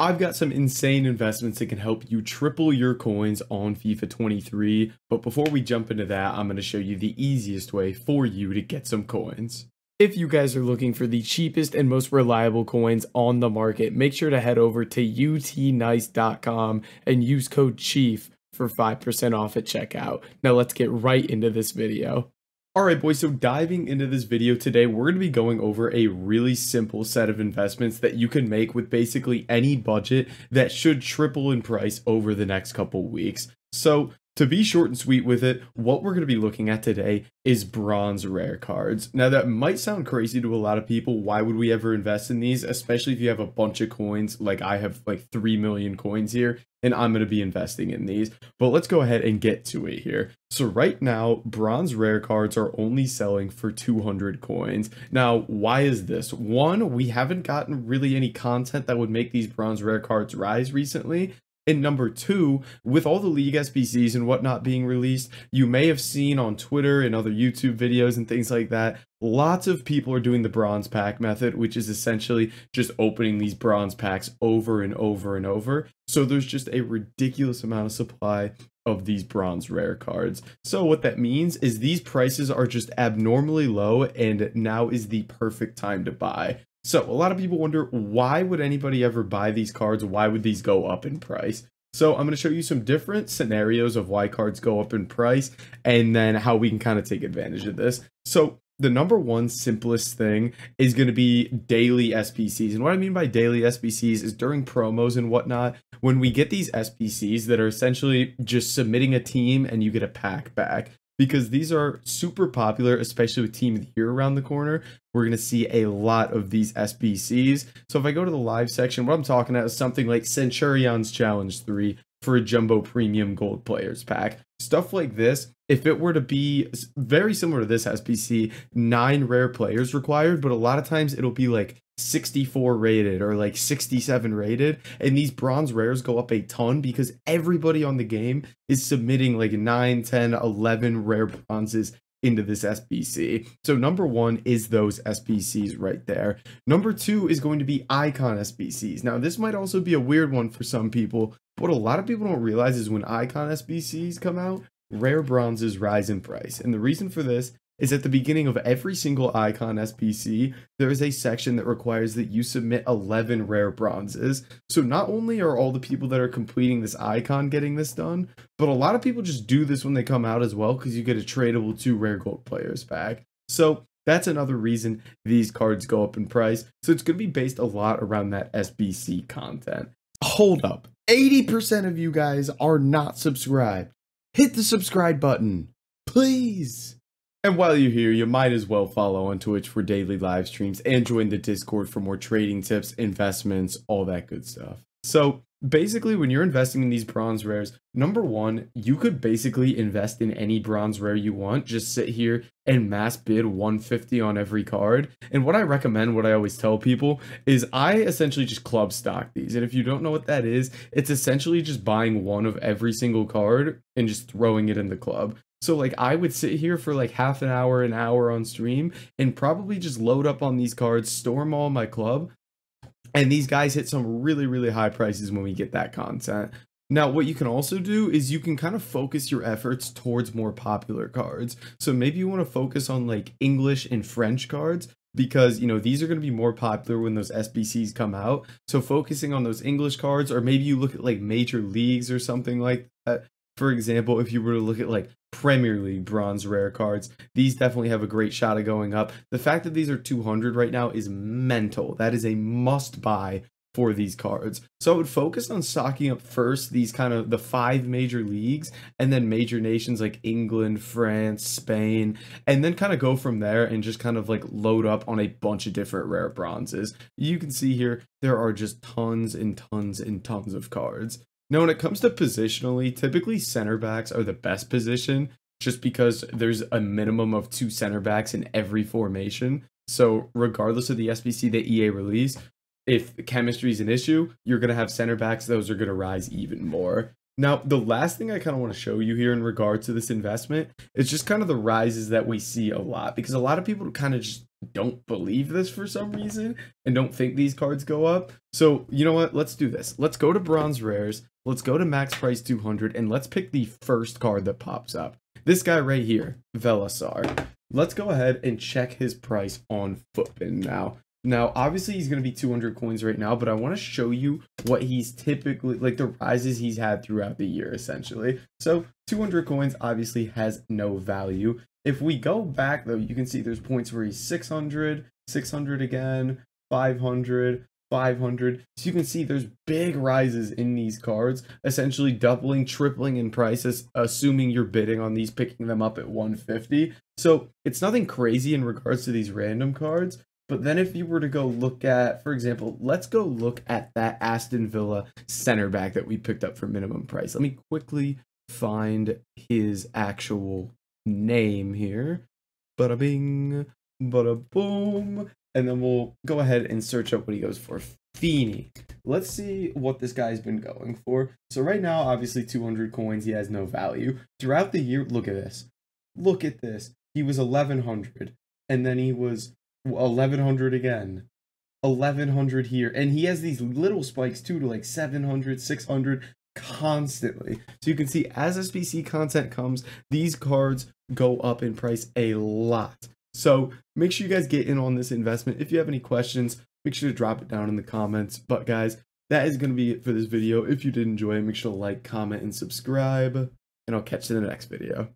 I've got some insane investments that can help you triple your coins on FIFA 23, but before we jump into that, I'm going to show you the easiest way for you to get some coins. If you guys are looking for the cheapest and most reliable coins on the market, make sure to head over to utnice.com and use code CHIEF for 5% off at checkout. Now let's get right into this video. Alright boys, so diving into this video today, we're going to be going over a really simple set of investments that you can make with basically any budget that should triple in price over the next couple weeks. So to be short and sweet with it, what we're going to be looking at today is bronze rare cards. Now that might sound crazy to a lot of people. Why would we ever invest in these? Especially if you have a bunch of coins, like I have like 3 million coins here, and I'm going to be investing in these. But let's go ahead and get to it here. So right now, bronze rare cards are only selling for 200 coins. Now, why is this? One, we haven't gotten really any content that would make these bronze rare cards rise recently. And number two, with all the league SBCs and whatnot being released, you may have seen on Twitter and other YouTube videos and things like that, lots of people are doing the bronze pack method, which is essentially just opening these bronze packs over and over and over. So there's just a ridiculous amount of supply of these bronze rare cards. So what that means is these prices are just abnormally low, and now is the perfect time to buy. So a lot of people wonder, why would anybody ever buy these cards? Why would these go up in price? So I'm going to show you some different scenarios of why cards go up in price and then how we can kind of take advantage of this. So the number one simplest thing is going to be daily SBCs. And what I mean by daily SBCs is during promos and whatnot, when we get these SBCs that are essentially just submitting a team and you get a pack back. Because these are super popular, especially with Team of the Year around the corner. We're going to see a lot of these SBCs. So if I go to the live section, what I'm talking about is something like Centurion's Challenge 3 for a Jumbo Premium Gold Players Pack. Stuff like this, if it were to be very similar to this SBC, 9 rare players required, but a lot of times it'll be like 64 rated or like 67 rated, and these bronze rares go up a ton because everybody on the game is submitting like 9, 10, 11 rare bronzes into this SBC. So number one is those SBCs right there. Number two is going to be icon SBCs. Now this might also be a weird one for some people, but what a lot of people don't realize is when icon SBCs come out, rare bronzes rise in price. And the reason for this is at the beginning of every single icon SBC, there is a section that requires that you submit 11 rare bronzes. So not only are all the people that are completing this icon getting this done, but a lot of people just do this when they come out as well because you get a tradable 2 rare gold players back. So that's another reason these cards go up in price. So it's going to be based a lot around that SBC content. Hold up. 80% of you guys are not subscribed. Hit the subscribe button, please. And while you're here, you might as well follow on Twitch for daily live streams and join the Discord for more trading tips, investments, all that good stuff. So basically, when you're investing in these bronze rares, number one, you could basically invest in any bronze rare you want. Just sit here and mass bid 150 on every card. And what I recommend, what I always tell people, is I essentially just club stock these. And if you don't know what that is, it's essentially just buying one of every single card and just throwing it in the club. So like I would sit here for like half an hour on stream and probably just load up on these cards, store them all in my club. And these guys hit some really, really high prices when we get that content. Now, what you can also do is you can kind of focus your efforts towards more popular cards. So maybe you want to focus on like English and French cards because, you know, these are going to be more popular when those SBCs come out. So focusing on those English cards, or maybe you look at like major leagues or something like that. For example, if you were to look at like Premier League bronze rare cards, these definitely have a great shot of going up. The fact that these are 200 right now is mental. That is a must buy for these cards. So I would focus on stocking up first these kind of the 5 major leagues and then major nations like England, France, Spain, and then kind of go from there and just kind of like load up on a bunch of different rare bronzes. You can see here there are just tons and tons and tons of cards. Now, when it comes to positionally, typically center backs are the best position just because there's a minimum of 2 center backs in every formation. So regardless of the SBC that EA release, if chemistry is an issue, you're going to have center backs. Those are going to rise even more. Now, the last thing I kind of want to show you here in regard to this investment is just kind of the rises that we see a lot, because a lot of people kind of just don't believe this for some reason and don't think these cards go up. So you know what? Let's do this. Let's go to bronze rares. Let's go to max price 200 and let's pick the first card that pops up. This guy right here, Velasar. Let's go ahead and check his price on Footbin now. Now, obviously, he's going to be 200 coins right now, but I want to show you what he's typically, like the rises he's had throughout the year, essentially. So, 200 coins obviously has no value. If we go back, though, you can see there's points where he's 600, 600 again, 500, 500. So you can see there's big rises in these cards, essentially doubling, tripling in prices, assuming you're bidding on these, picking them up at 150. So it's nothing crazy in regards to these random cards. But then if you were to go look at, for example, let's go look at that Aston Villa center back that we picked up for minimum price. Let me quickly find his actual name here. Bada bing, bada boom. And then we'll go ahead and search up what he goes for. Feeney. Let's see what this guy's been going for. So right now, obviously 200 coins, he has no value. Throughout the year, look at this. Look at this. He was 1100 and then he was 1100 again, 1100 here, and he has these little spikes too to like 700, 600 constantly. So you can see as SBC content comes, these cards go up in price a lot. So make sure you guys get in on this investment. If you have any questions, make sure to drop it down in the comments. But guys, that is going to be it for this video. If you did enjoy it, make sure to like, comment, and subscribe, and I'll catch you in the next video.